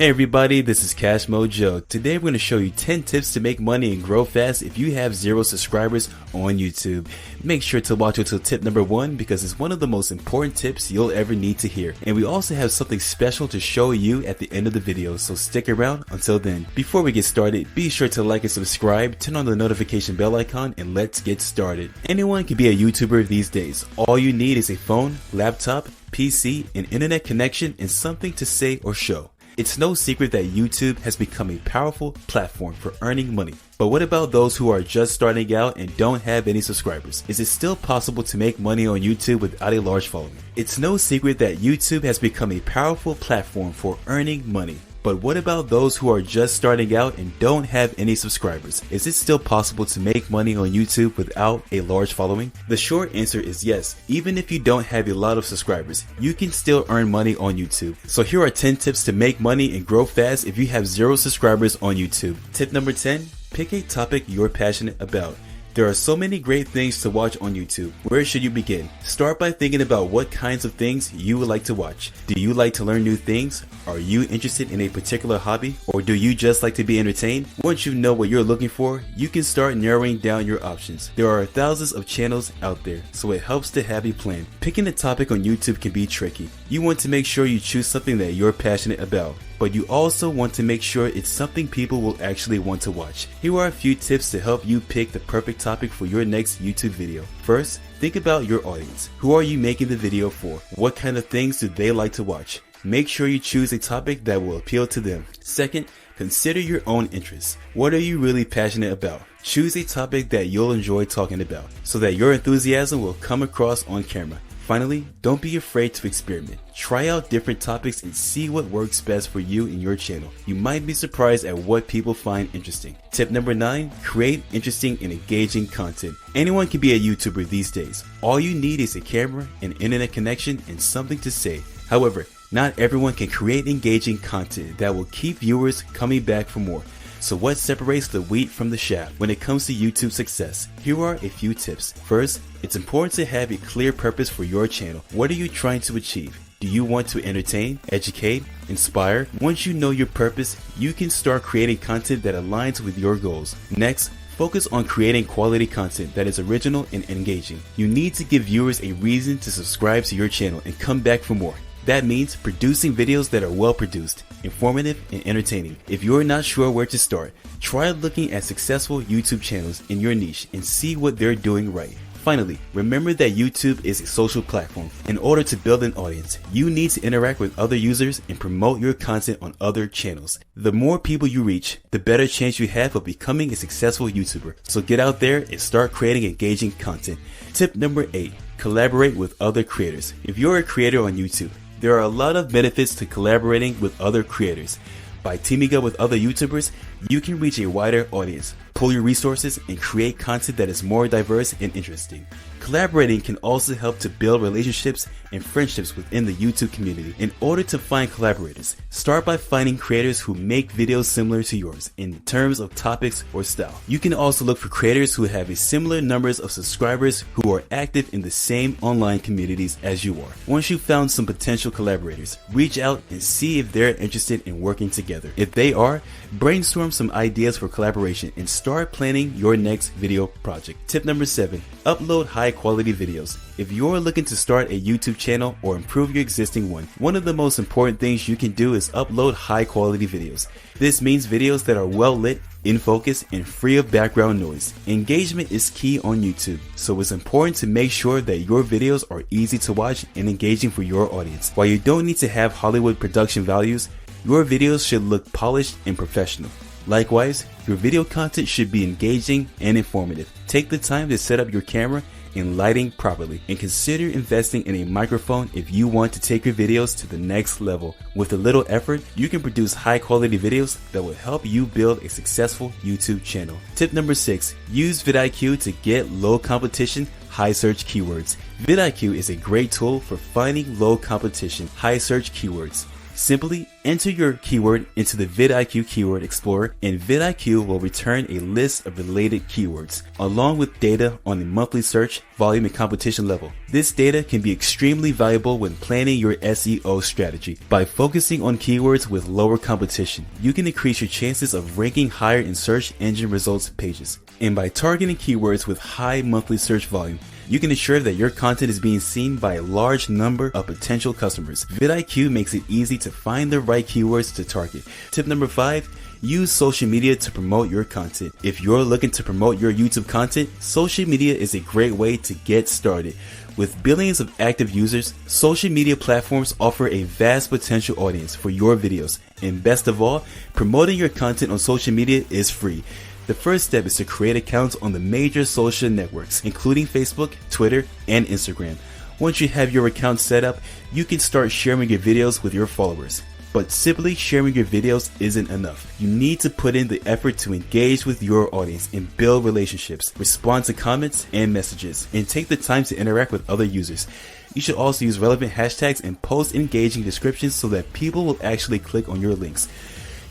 Hey everybody, this is Cash Mojo. Today we're going to show you 10 tips to make money and grow fast if you have 0 subscribers on YouTube. Make sure to watch until tip number 1 because it's one of the most important tips you'll ever need to hear. And we also have something special to show you at the end of the video, so stick around until then. Before we get started, be sure to like and subscribe, turn on the notification bell icon, and let's get started. Anyone can be a YouTuber these days. All you need is a phone, laptop, PC, an internet connection, and something to say or show. It's no secret that YouTube has become a powerful platform for earning money. But what about those who are just starting out and don't have any subscribers? Is it still possible to make money on YouTube without a large following? It's no secret that YouTube has become a powerful platform for earning money. But what about those who are just starting out and don't have any subscribers? Is it still possible to make money on YouTube without a large following? The short answer is yes. Even if you don't have a lot of subscribers, you can still earn money on YouTube. So here are 10 tips to make money and grow fast if you have 0 subscribers on YouTube. Tip number 10, pick a topic you're passionate about. There are so many great things to watch on YouTube. Where should you begin? Start by thinking about what kinds of things you would like to watch. Do you like to learn new things? Are you interested in a particular hobby? Or do you just like to be entertained? Once you know what you're looking for, you can start narrowing down your options. There are thousands of channels out there, so it helps to have a plan. Picking a topic on YouTube can be tricky. You want to make sure you choose something that you're passionate about, but you also want to make sure it's something people will actually want to watch. Here are a few tips to help you pick the perfect topic for your next YouTube video. First, think about your audience. Who are you making the video for? What kind of things do they like to watch? Make sure you choose a topic that will appeal to them. Second, consider your own interests. What are you really passionate about? Choose a topic that you'll enjoy talking about so that your enthusiasm will come across on camera. Finally, don't be afraid to experiment. Try out different topics and see what works best for you and your channel. You might be surprised at what people find interesting. Tip number 9, create interesting and engaging content. Anyone can be a YouTuber these days. All you need is a camera, an internet connection, and something to say. However, not everyone can create engaging content that will keep viewers coming back for more. So what separates the wheat from the chaff when it comes to YouTube success? Here are a few tips. First, it's important to have a clear purpose for your channel. What are you trying to achieve? Do you want to entertain, educate, inspire? Once you know your purpose, you can start creating content that aligns with your goals. Next, focus on creating quality content that is original and engaging. You need to give viewers a reason to subscribe to your channel and come back for more. That means producing videos that are well produced, informative, and entertaining. If you're not sure where to start, try looking at successful YouTube channels in your niche and see what they're doing right. Finally, remember that YouTube is a social platform. In order to build an audience, you need to interact with other users and promote your content on other channels. The more people you reach, the better chance you have of becoming a successful YouTuber. So get out there and start creating engaging content. Tip number 8, collaborate with other creators. If you're a creator on YouTube, there are a lot of benefits to collaborating with other creators. By teaming up with other YouTubers, you can reach a wider audience, pool your resources, and create content that is more diverse and interesting. Collaborating can also help to build relationships and friendships within the YouTube community. In order to find collaborators, start by finding creators who make videos similar to yours in terms of topics or style. You can also look for creators who have a similar numbers of subscribers who are active in the same online communities as you are. Once you've found some potential collaborators, reach out and see if they're interested in working together. If they are, brainstorm some ideas for collaboration and start planning your next video project. Tip number 7, upload high quality videos. If you're looking to start a YouTube channel or improve your existing one of the most important things you can do is upload high quality videos. This means videos that are well lit, in focus, and free of background noise. Engagement is key on YouTube, so it's important to make sure that your videos are easy to watch and engaging for your audience. While you don't need to have Hollywood production values, your videos should look polished and professional. Likewise, your video content should be engaging and informative. Take the time to set up your camera and lighting properly, and consider investing in a microphone if you want to take your videos to the next level. With a little effort, you can produce high quality videos that will help you build a successful YouTube channel. Tip number 6, use vidIQ to get low competition, high search keywords. vidIQ is a great tool for finding low competition, high search keywords. Simply Enter your keyword into the vidIQ Keyword Explorer, and vidIQ will return a list of related keywords, along with data on the monthly search, volume, and competition level. This data can be extremely valuable when planning your SEO strategy. By focusing on keywords with lower competition, you can increase your chances of ranking higher in search engine results pages. And by targeting keywords with high monthly search volume, you can ensure that your content is being seen by a large number of potential customers. vidIQ makes it easy to find the right keywords to target. Tip number 5, use social media to promote your content. If you're looking to promote your YouTube content, social media is a great way to get started. With billions of active users, social media platforms offer a vast potential audience for your videos. And best of all, promoting your content on social media is free. The first step is to create accounts on the major social networks, including Facebook, Twitter, and Instagram. Once you have your account set up, you can start sharing your videos with your followers. But simply sharing your videos isn't enough. You need to put in the effort to engage with your audience and build relationships, respond to comments and messages, and take the time to interact with other users. You should also use relevant hashtags and post engaging descriptions so that people will actually click on your links.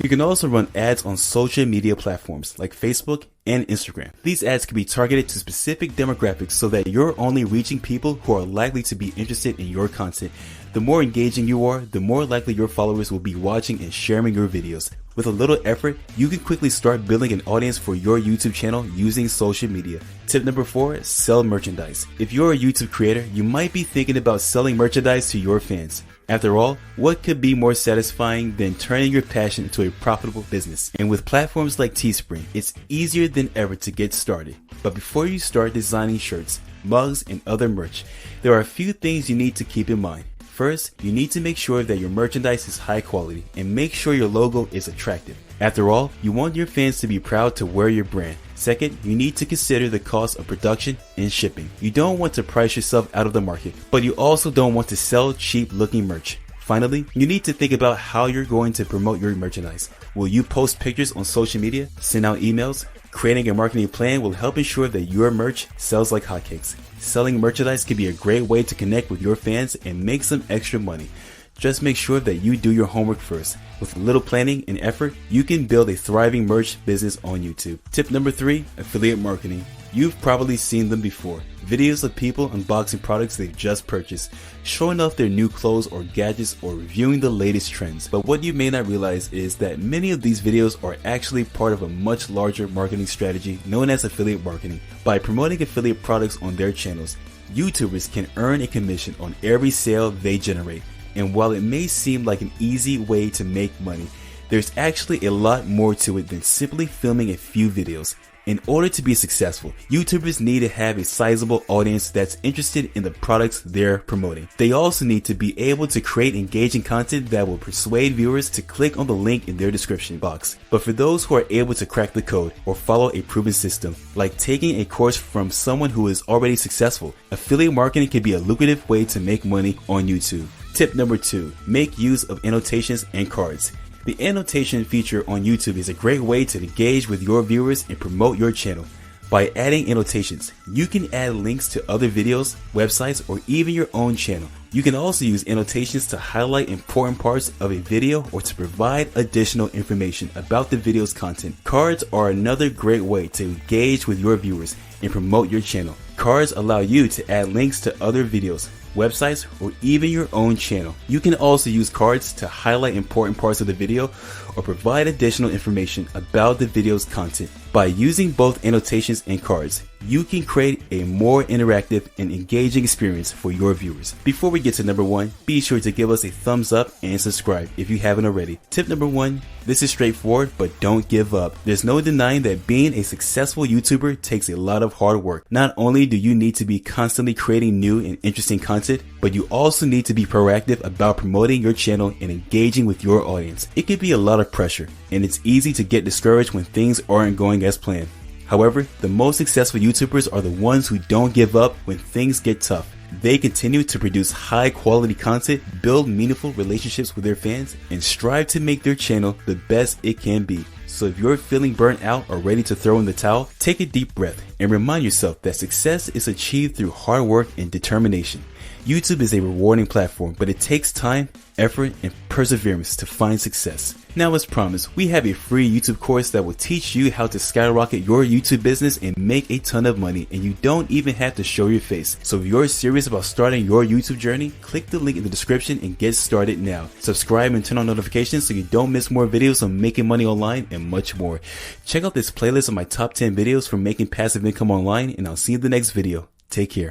You can also run ads on social media platforms like Facebook and Instagram. These ads can be targeted to specific demographics so that you're only reaching people who are likely to be interested in your content. The more engaging you are, the more likely your followers will be watching and sharing your videos. With a little effort, you can quickly start building an audience for your YouTube channel using social media. Tip number 4, sell merchandise. If you're a YouTube creator, you might be thinking about selling merchandise to your fans. After all, what could be more satisfying than turning your passion into a profitable business? And with platforms like Teespring, it's easier than ever to get started. But before you start designing shirts, mugs, and other merch, there are a few things you need to keep in mind. First, you need to make sure that your merchandise is high quality and make sure your logo is attractive. After all, you want your fans to be proud to wear your brand. Second, you need to consider the cost of production and shipping. You don't want to price yourself out of the market, but you also don't want to sell cheap looking merch. Finally, you need to think about how you're going to promote your merchandise. Will you post pictures on social media? Send out emails? Creating a marketing plan will help ensure that your merch sells like hotcakes. Selling merchandise can be a great way to connect with your fans and make some extra money. Just make sure that you do your homework first. With a little planning and effort, you can build a thriving merch business on YouTube. Tip number 3, affiliate marketing. You've probably seen them before. Videos of people unboxing products they've just purchased, showing off their new clothes or gadgets, or reviewing the latest trends. But what you may not realize is that many of these videos are actually part of a much larger marketing strategy known as affiliate marketing. By promoting affiliate products on their channels, YouTubers can earn a commission on every sale they generate. And while it may seem like an easy way to make money, there's actually a lot more to it than simply filming a few videos. In order to be successful, YouTubers need to have a sizable audience that's interested in the products they're promoting. They also need to be able to create engaging content that will persuade viewers to click on the link in their description box. But for those who are able to crack the code or follow a proven system, like taking a course from someone who is already successful, affiliate marketing can be a lucrative way to make money on YouTube. Tip number 2, make use of annotations and cards. The annotation feature on YouTube is a great way to engage with your viewers and promote your channel. By adding annotations, you can add links to other videos, websites, or even your own channel. You can also use annotations to highlight important parts of a video or to provide additional information about the video's content. Cards are another great way to engage with your viewers and promote your channel. Cards allow you to add links to other videos, websites, or even your own channel. You can also use cards to highlight important parts of the video or provide additional information about the video's content. By using both annotations and cards, you can create a more interactive and engaging experience for your viewers. Before we get to number 1, be sure to give us a thumbs up and subscribe if you haven't already. Tip number 1, this is straightforward, but don't give up. There's no denying that being a successful YouTuber takes a lot of hard work. Not only do you need to be constantly creating new and interesting content, but you also need to be proactive about promoting your channel and engaging with your audience. It can be a lot of pressure, and it's easy to get discouraged when things aren't going as planned. However, the most successful YouTubers are the ones who don't give up when things get tough. They continue to produce high quality content, build meaningful relationships with their fans, and strive to make their channel the best it can be. So if you're feeling burnt out or ready to throw in the towel, take a deep breath and remind yourself that success is achieved through hard work and determination. YouTube is a rewarding platform, but it takes time, effort, and perseverance to find success. Now, as promised, we have a free YouTube course that will teach you how to skyrocket your YouTube business and make a ton of money, and you don't even have to show your face. So if you're serious about starting your YouTube journey, click the link in the description and get started now. Subscribe and turn on notifications so you don't miss more videos on making money online and much more. Check out this playlist of my top 10 videos for making passive income online, and I'll see you in the next video. Take care.